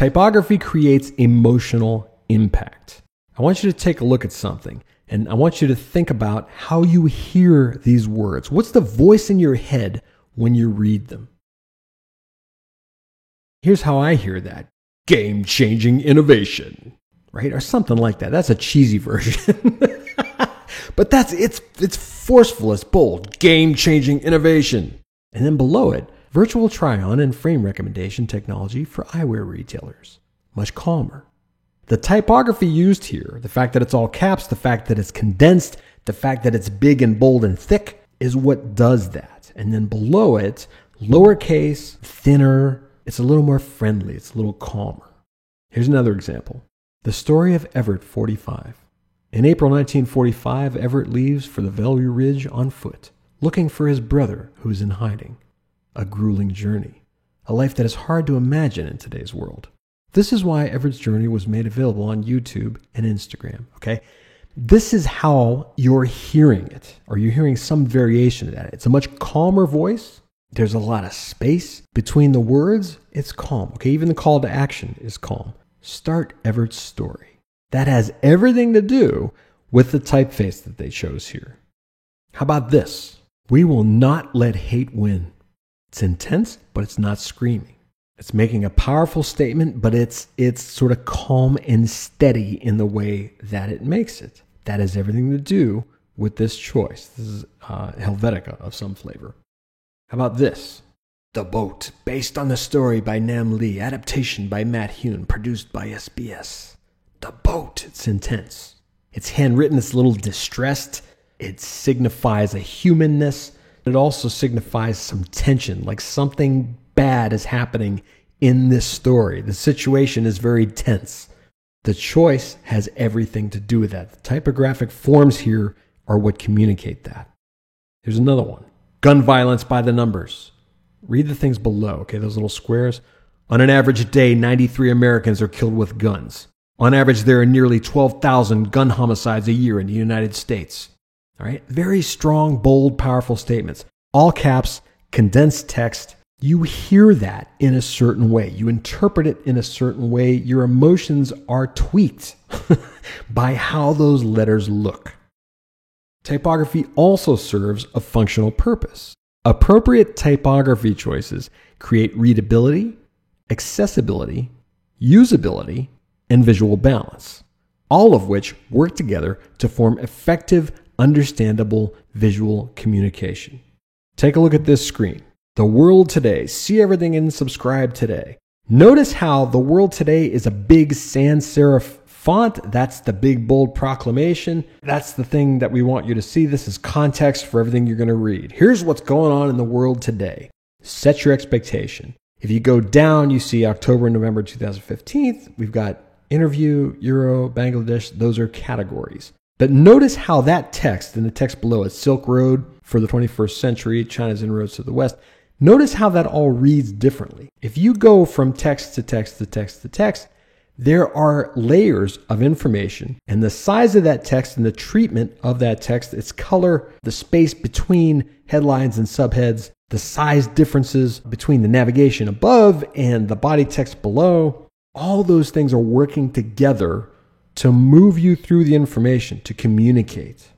Typography creates emotional impact. I want you to take a look at something, and I want you to think about how you hear these words. What's the voice in your head when you read them? Here's how I hear that. Game-changing innovation, right? Or something like that. That's a cheesy version. But it's forceful, it's bold. Game-changing innovation. And then below it, virtual try-on and frame recommendation technology for eyewear retailers. Much calmer. The typography used here, the fact that it's all caps, the fact that it's condensed, the fact that it's big and bold and thick is what does that. And then below it, lowercase, thinner, it's a little more friendly, it's a little calmer. Here's another example. The story of Everett 45. In April 1945, Everett leaves for the Velue Ridge on foot, looking for his brother who is in hiding. A grueling journey, a life that is hard to imagine in today's world. This is why Everett's journey was made available on YouTube and Instagram, okay? This is how you're hearing it, or you're hearing some variation of that. It's a much calmer voice. There's a lot of space between the words. It's calm, okay? Even the call to action is calm. Start Everett's story. That has everything to do with the typeface that they chose here. How about this? We will not let hate win. It's intense, but it's not screaming. It's making a powerful statement, but it's sort of calm and steady in the way that it makes it. That has everything to do with this choice. This is Helvetica of some flavor. How about this? The Boat, based on the story by Nam Lee, adaptation by Matt Hune, produced by SBS. The Boat, it's intense. It's handwritten, it's a little distressed. It signifies a humanness. It also signifies some tension, like something bad is happening in this story. The situation is very tense. The choice has everything to do with that. The typographic forms here are what communicate that. Here's another one. Gun violence by the numbers. Read the things below, okay, those little squares. On an average day, 93 Americans are killed with guns. On average, there are nearly 12,000 gun homicides a year in the United States. All right, very strong, bold, powerful statements. All caps, condensed text. You hear that in a certain way. You interpret it in a certain way. Your emotions are tweaked by how those letters look. Typography also serves a functional purpose. Appropriate typography choices create readability, accessibility, usability, and visual balance, all of which work together to form effective, understandable visual communication. Take a look at this screen. The World Today. See everything and subscribe today. Notice how the World Today is a big sans serif font. That's the big, bold proclamation. That's the thing that we want you to see. This is context for everything you're going to read. Here's what's going on in the world today. Set your expectation. If you go down, you see October and November 2015. We've got interview, Euro, Bangladesh. Those are categories. But notice how that text, in the text below it, Silk Road for the 21st century, China's inroads to the West. Notice how that all reads differently. If you go from text to text to text to text, there are layers of information, and the size of that text and the treatment of that text, its color, the space between headlines and subheads, the size differences between the navigation above and the body text below, all those things are working together to move you through the information, to communicate.